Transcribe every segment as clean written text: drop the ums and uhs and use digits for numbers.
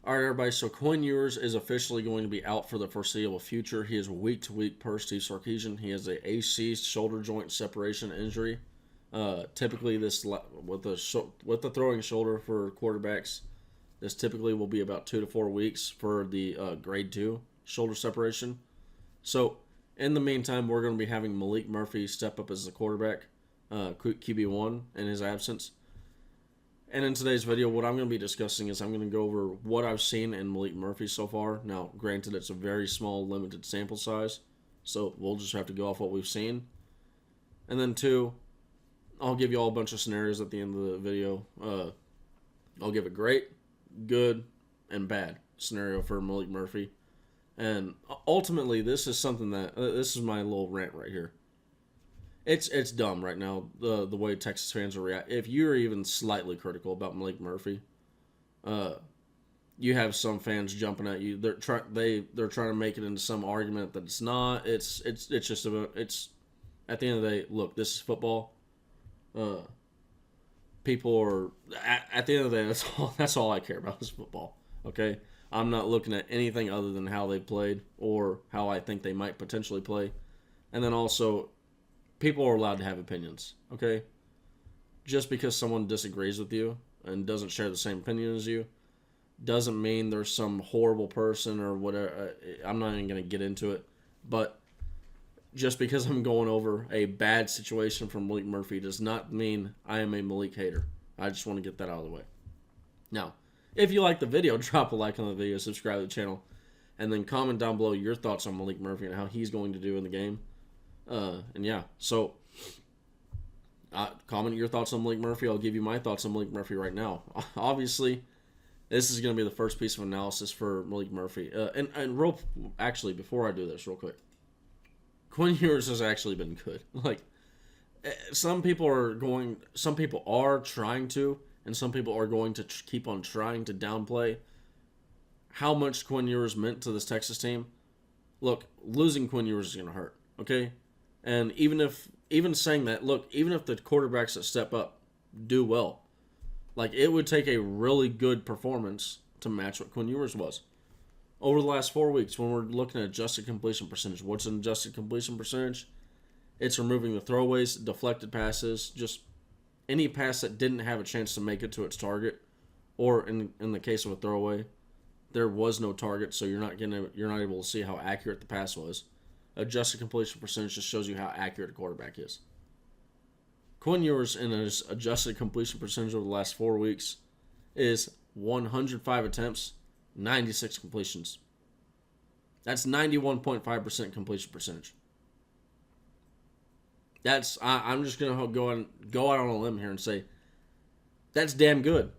All right, everybody. So Quinn Ewers is officially going to be out for the foreseeable future. He is week to week per Steve Sarkisian. He has a AC shoulder joint separation injury. Typically, this with the throwing shoulder for quarterbacks, this typically will be about 2 to 4 weeks for the grade 2 shoulder separation. So in the meantime, we're going to be having Maalik Murphy step up as the quarterback, QB1 in his absence. And in today's video, what I'm going to be discussing is I'm going to go over what I've seen in Maalik Murphy so far. Now, granted, it's a very small, limited sample size, so we'll just have to go off what we've seen. And then two, I'll give you all a bunch of scenarios at the end of the video. I'll give a great, good, and bad scenario for Maalik Murphy. And ultimately, this is something that this is my little rant right here. It's dumb right now the way Texas fans are reacting. If you're even slightly critical about Maalik Murphy, you have some fans jumping at you. They're trying to make it into some argument that it's not. It's just about it's. At the end of the day, look, this is football. People are at the end of the day. That's all I care about is football. Okay, I'm not looking at anything other than how they played or how I think they might potentially play, and then also, people are allowed to have opinions, okay? Just because someone disagrees with you and doesn't share the same opinion as you doesn't mean there's some horrible person or whatever. I'm not even going to get into it. But just because I'm going over a bad situation from Maalik Murphy does not mean I am a Maalik hater. I just want to get that out of the way. Now, if you like the video, drop a like on the video, subscribe to the channel, and then comment down below your thoughts on Maalik Murphy and how he's going to do in the game. And yeah, so comment your thoughts on Maalik Murphy. I'll give you my thoughts on Maalik Murphy right now. Obviously, this is going to be the first piece of analysis for Maalik Murphy. Actually, before I do this, real quick, Quinn Ewers has actually been good. Like, some people are trying to, and some people are going to keep on trying to downplay how much Quinn Ewers meant to this Texas team. Look, losing Quinn Ewers is going to hurt. Okay. And even saying that, look, even if the quarterbacks that step up do well, like, it would take a really good performance to match what Quinn Ewers was. Over the last 4 weeks, when we're looking at adjusted completion percentage, what's an adjusted completion percentage? It's removing the throwaways, deflected passes, just any pass that didn't have a chance to make it to its target, or in the case of a throwaway, there was no target, so you're not able to see how accurate the pass was. Adjusted completion percentage just shows you how accurate a quarterback is. Quinn Ewers in his adjusted completion percentage over the last 4 weeks is 105 attempts, 96 completions. That's 91.5% completion percentage. I'm just gonna go out on a limb here and say that's damn good.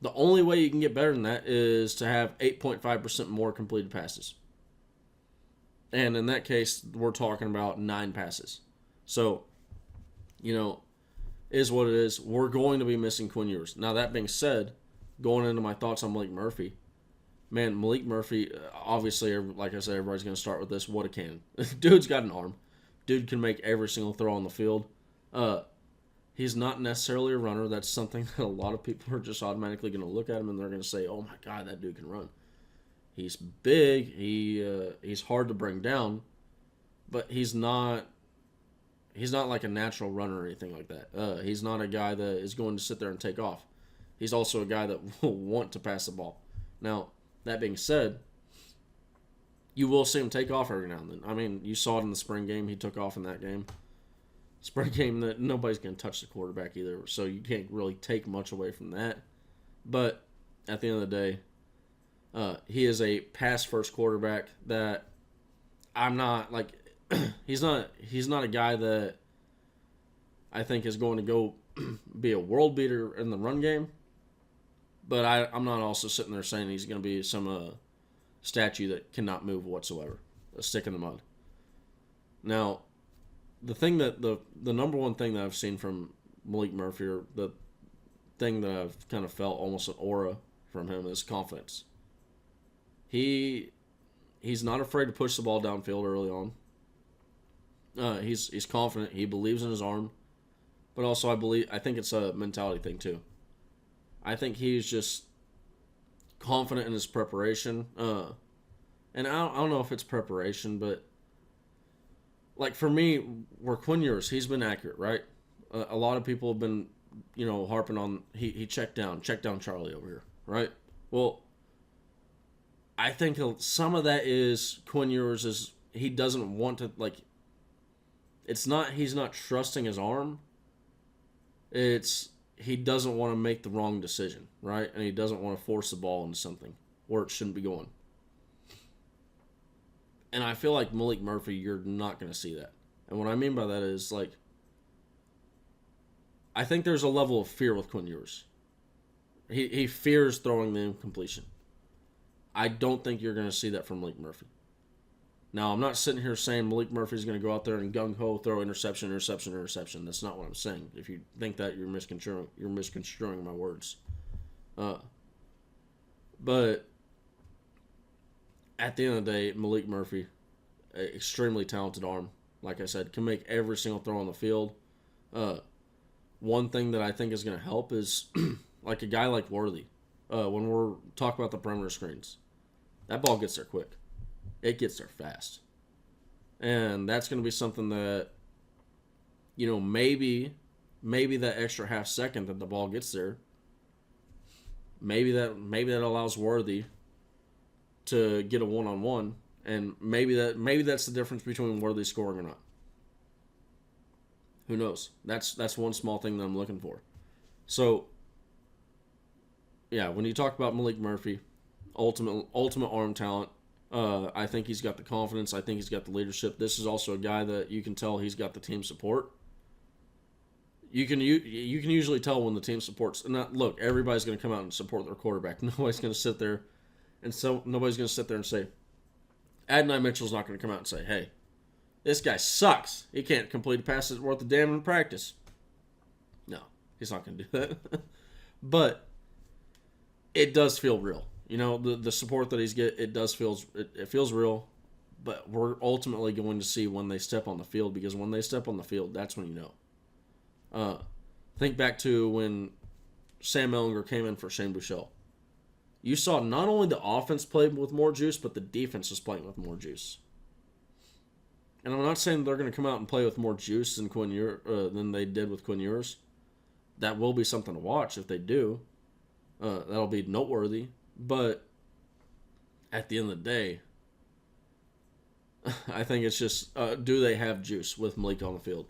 The only way you can get better than that is to have 8.5% more completed passes. And in that case, we're talking about 9 passes. So, is what it is. We're going to be missing Quinn Ewers. Now, that being said, going into my thoughts on Maalik Murphy, man, Maalik Murphy, obviously, like I said, everybody's going to start with this. What a cannon. Dude's got an arm. Dude can make every single throw on the field. He's not necessarily a runner. That's something that a lot of people are just automatically going to look at him and they're going to say, oh my God, that dude can run. He's big. He's hard to bring down, but he's not like a natural runner or anything like that. He's not a guy that is going to sit there and take off. He's also a guy that will want to pass the ball. Now, that being said, you will see him take off every now and then. I mean, you saw it in the spring game. He took off in that game. Spring game that nobody's going to touch the quarterback either, so you can't really take much away from that. But at the end of the day, he is a pass-first quarterback that I'm not like. He's not a guy that I think is going to go be a world beater in the run game. But I'm not also sitting there saying he's going to be some statue that cannot move whatsoever, a stick in the mud. Now, the number one thing that I've seen from Maalik Murphy, or the thing that I've kind of felt almost an aura from him, is confidence. He's not afraid to push the ball downfield early on. He's confident. He believes in his arm, but also I think it's a mentality thing too. I think he's just confident in his preparation. And I don't know if it's preparation, but like for me, where Quinn Ewers, he's been accurate, right? A lot of people have been, harping on he check down Charlie over here, right? Well, I think some of that is Quinn Ewers is he doesn't want to like. It's not he's not trusting his arm. It's he doesn't want to make the wrong decision, right? And he doesn't want to force the ball into something where it shouldn't be going. And I feel like Maalik Murphy, you're not going to see that. And what I mean by that is, like, I think there's a level of fear with Quinn Ewers. He fears throwing the incompletion. I don't think you're going to see that from Maalik Murphy. Now, I'm not sitting here saying Maalik Murphy's going to go out there and gung-ho throw interception. That's not what I'm saying. If you think that, you're misconstruing my words. But at the end of the day, Maalik Murphy, extremely talented arm, like I said, can make every single throw on the field. One thing that I think is going to help is like a guy like Worthy. When we're talking about the perimeter screens, that ball gets there quick. It gets there fast. And that's going to be something that, maybe that extra half second that the ball gets there, maybe that allows Worthy to get a one-on-one, and maybe that's the difference between Worthy scoring or not. Who knows? That's one small thing that I'm looking for. So, yeah, when you talk about Maalik Murphy, ultimate arm talent, I think he's got the confidence. I think he's got the leadership. This is also a guy that you can tell he's got the team support. You can usually tell when the team supports. And look, everybody's going to come out and support their quarterback. Nobody's going to sit there and say, Adonai Mitchell's not going to come out and say, hey, this guy sucks. He can't complete a pass that's worth a damn in practice. No, he's not going to do that. But it does feel real. The support that he's get, it feels real. But we're ultimately going to see when they step on the field, because when they step on the field, that's when you know. Think back to when Sam Ellinger came in for Shane Buechele. You saw not only the offense play with more juice, but the defense was playing with more juice. And I'm not saying they're going to come out and play with more juice than they did with Quinn Ewers. That will be something to watch if they do. That'll be noteworthy. But at the end of the day, I think it's just, do they have juice with Maalik on the field?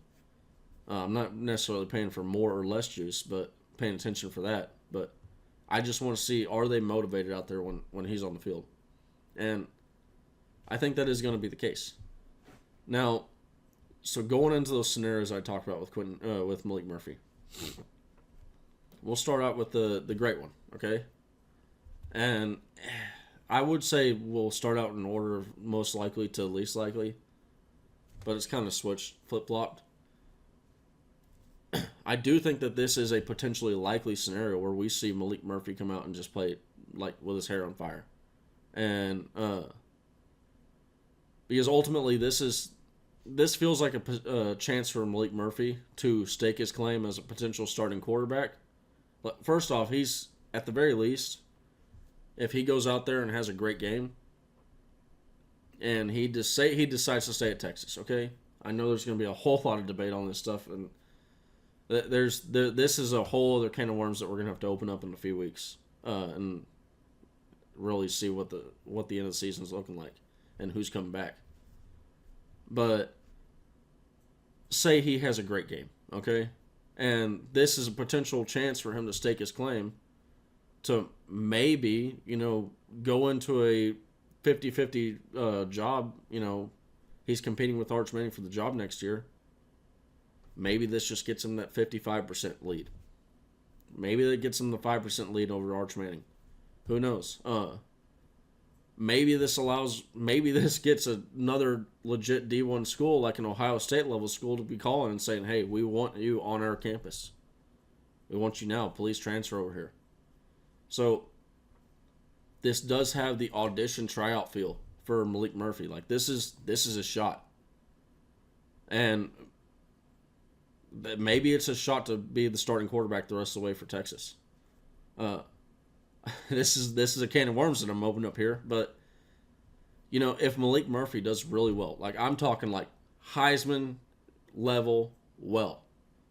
I'm not necessarily paying for more or less juice, but paying attention for that. But I just want to see, are they motivated out there when he's on the field? And I think that is going to be the case. Now, so going into those scenarios I talked about with Maalik Murphy, we'll start out with the great one, okay? And I would say we'll start out in order of most likely to least likely, but it's kind of flip-flopped. I do think that this is a potentially likely scenario where we see Maalik Murphy come out and just play like with his hair on fire. And because ultimately this feels like a chance for Maalik Murphy to stake his claim as a potential starting quarterback. But first off, he's, at the very least, if he goes out there and has a great game and he decides to stay at Texas, okay? I know there's going to be a whole lot of debate on this stuff, and this is a whole other can of worms that we're going to have to open up in a few weeks and really see what the end of the season is looking like and who's coming back. But say he has a great game, okay? And this is a potential chance for him to stake his claim to maybe, go into a 50-50 job. He's competing with Arch Manning for the job next year. Maybe this just gets him that 55% lead. Maybe that gets him the 5% lead over Arch Manning. Who knows? Maybe this gets another legit D1 school, like an Ohio State level school, to be calling and saying, hey, we want you on our campus. We want you now. Please transfer over here. So this does have the audition tryout feel for Maalik Murphy. Like this is a shot. And maybe it's a shot to be the starting quarterback the rest of the way for Texas. this is a can of worms that I'm opening up here, but if Maalik Murphy does really well, like I'm talking like Heisman level well,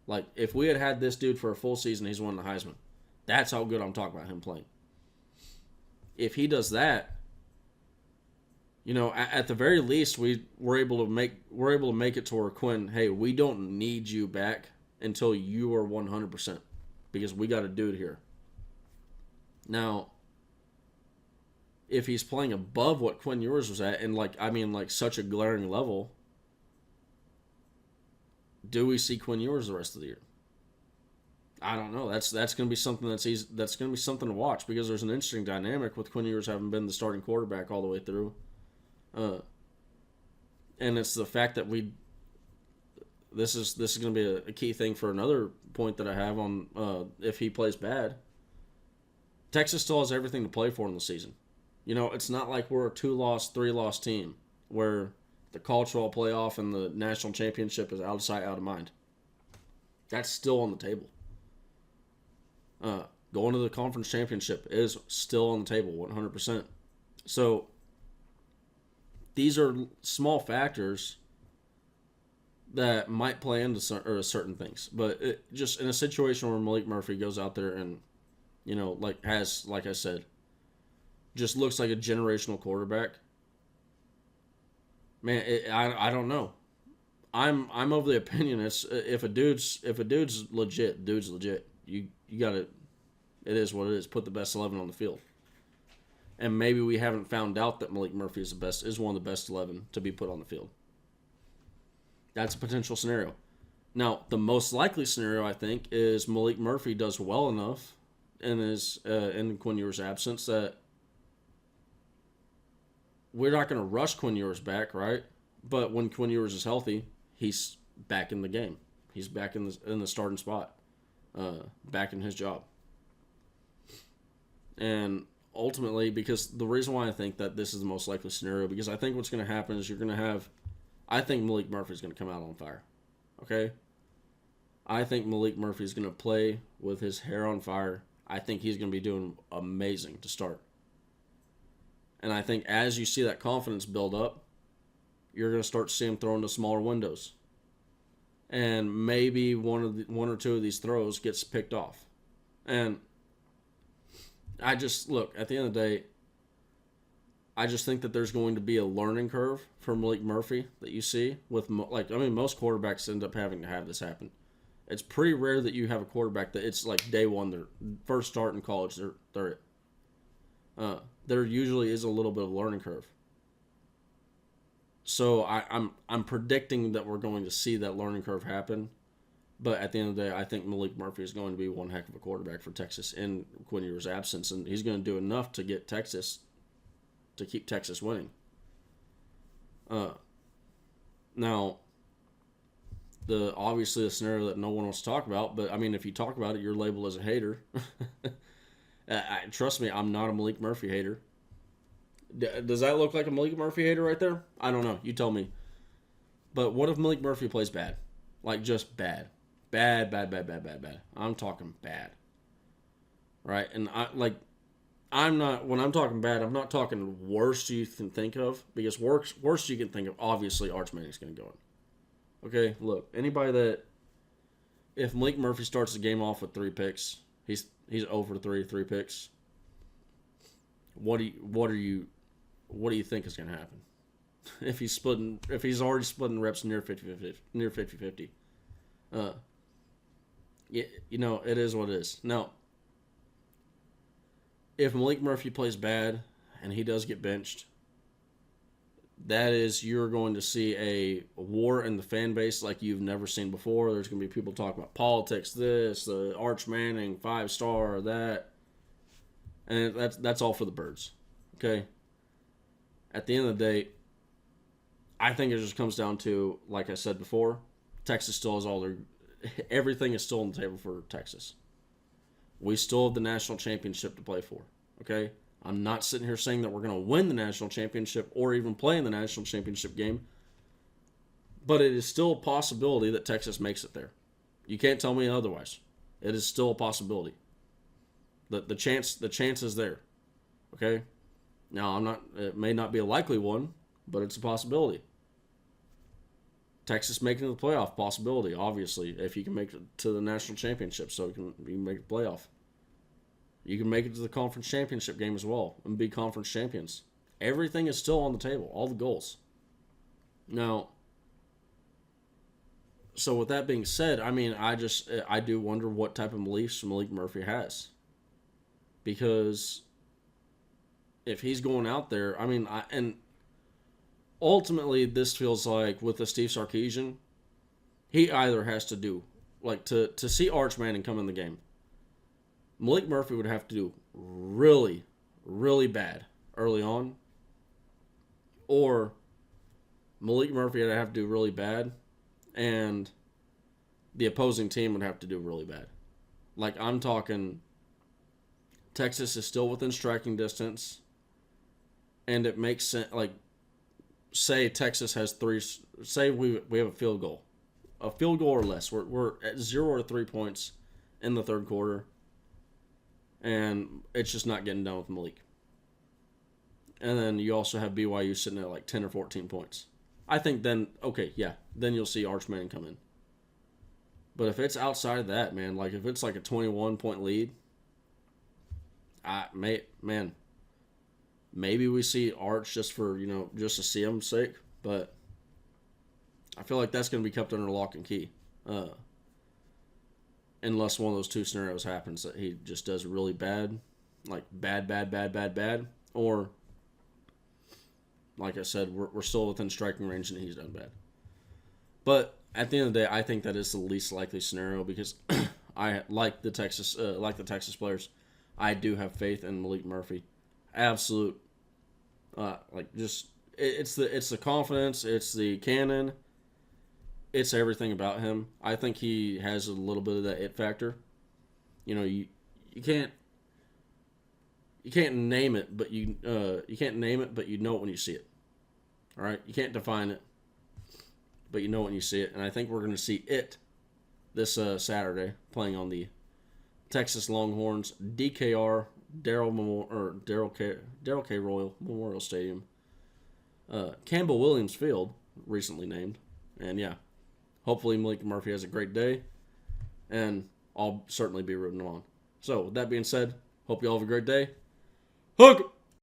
like if we had this dude for a full season, he's won the Heisman. That's how good I'm talking about him playing. If he does that, at the very least, we're able to make it to where Quinn, hey, we don't need you back until you are 100% because we got a dude here. Now, if he's playing above what Quinn Ewers was at, and like such a glaring level, do we see Quinn Ewers the rest of the year? I don't know. That's going to be something that's going to be something to watch because there's an interesting dynamic with Quinn Ewers having been the starting quarterback all the way through. And it's the fact that this is going to be a key thing for another point that I have on if he plays bad. Texas still has everything to play for in the season. It's not like we're a 2-loss, 3-loss team where the cultural playoff and the national championship is out of sight, out of mind. That's still on the table. Going to the conference championship is still on the table, 100%. So these are small factors that might play into certain things. But just in a situation where Maalik Murphy goes out there and, like I said, just looks like a generational quarterback. Man, I don't know. I'm of the opinion if a dude's legit, dude's legit. You got to. It is what it is. Put the best 11 on the field. And maybe we haven't found out that Maalik Murphy is one of the best 11 to be put on the field. That's a potential scenario. Now, the most likely scenario I think is Maalik Murphy does well enough in Quinn Ewers' absence that we're not going to rush Quinn Ewers back, right? But when Quinn Ewers is healthy, he's back in the game. He's back in the starting spot, back in his job. And ultimately, because the reason why I think that this is the most likely scenario, because I think what's going to happen is I think Maalik Murphy is going to come out on fire. Okay? I think Maalik Murphy is going to play with his hair on fire. I think he's going to be doing amazing to start. And I think as you see that confidence build up, you're going to start to see him throw into smaller windows. And maybe one or two of these throws gets picked off. And I just, look, at the end of the day, I just think that there's going to be a learning curve for Maalik Murphy that you see with, most quarterbacks end up having to have this happen. It's pretty rare that you have a quarterback that it's like day one, their first start in college, they're it. There usually is a little bit of a learning curve. So I'm predicting that we're going to see that learning curve happen. But at the end of the day, I think Maalik Murphy is going to be one heck of a quarterback for Texas in Quinn Ewers' absence, and he's going to do enough to keep Texas winning. Now, obviously the scenario that no one wants to talk about, but I mean, if you talk about it, you're labeled as a hater. Trust me, I'm not a Maalik Murphy hater. Does that look like a Maalik Murphy hater right there? I don't know. You tell me. But what if Maalik Murphy plays bad? Like, just bad. Bad. I'm talking bad. Right? And when I'm talking bad, I'm not talking worst you can think of, because worst you can think of, obviously Arch Manning's going to go in. Okay, look, if Maalik Murphy starts the game off with 3 picks, he's over 3 picks. What do you think is going to happen? If he's already splitting reps near 50-50. It is what it is. Now, if Maalik Murphy plays bad and he does get benched, you're going to see a war in the fan base like you've never seen before. There's going to be people talking about politics, the Arch Manning 5-star, that, and that's all for the birds. Okay. At the end of the day, I think it just comes down to, like I said before, Texas still has everything is still on the table for Texas. We still have the national championship to play for. Okay. I'm not sitting here saying that we're going to win the national championship or even play in the national championship game, but it is still a possibility that Texas makes it there. You can't tell me otherwise. It is still a possibility. The chance is there. Okay? Now, it may not be a likely one, but it's a possibility. Texas making the playoff, possibility, obviously, if you can make it to the national championship, so you can make the playoff. You can make it to the conference championship game as well and be conference champions. Everything is still on the table, all the goals. Now, so with that being said, I mean, I do wonder what type of beliefs Maalik Murphy has. Because if he's going out there, I mean, and ultimately this feels like with the Steve Sarkisian, he either has to do, like to see Arch Manning come in the game, Maalik Murphy would have to do really, really bad early on, or Maalik Murphy would have to do really bad, and the opposing team would have to do really bad. Like, I'm talking, Texas is still within striking distance, and it makes sense. Like, say Texas has say we have a field goal or less. We're at 0 or 3 points in the third quarter, and it's just not getting done with Maalik. And then you also have BYU sitting at like 10 or 14 points. I think then you'll see Arch Manning come in. But if it's outside of that, man, like if it's like a 21-point lead, maybe we see Arch just to see him's sake. But I feel like that's going to be kept under lock and key. Unless one of those two scenarios happens that he just does really bad, like bad, or like I said, we're still within striking range and he's done bad. But at the end of the day, I think that is the least likely scenario because I like the Texas players. I do have faith in Maalik Murphy. Absolute, it's the confidence, it's the cannon, it's everything about him. I think he has a little bit of that it factor. You can't name it, but you know it when you see it. All right, you can't define it, but you know it when you see it. And I think we're going to see it this Saturday, playing on the Texas Longhorns DKR Darrell K. Royal Memorial Stadium, Campbell Williams Field, recently named. And yeah, hopefully Maalik Murphy has a great day, and I'll certainly be rooting him on. So with that being said, hope you all have a great day. Hook!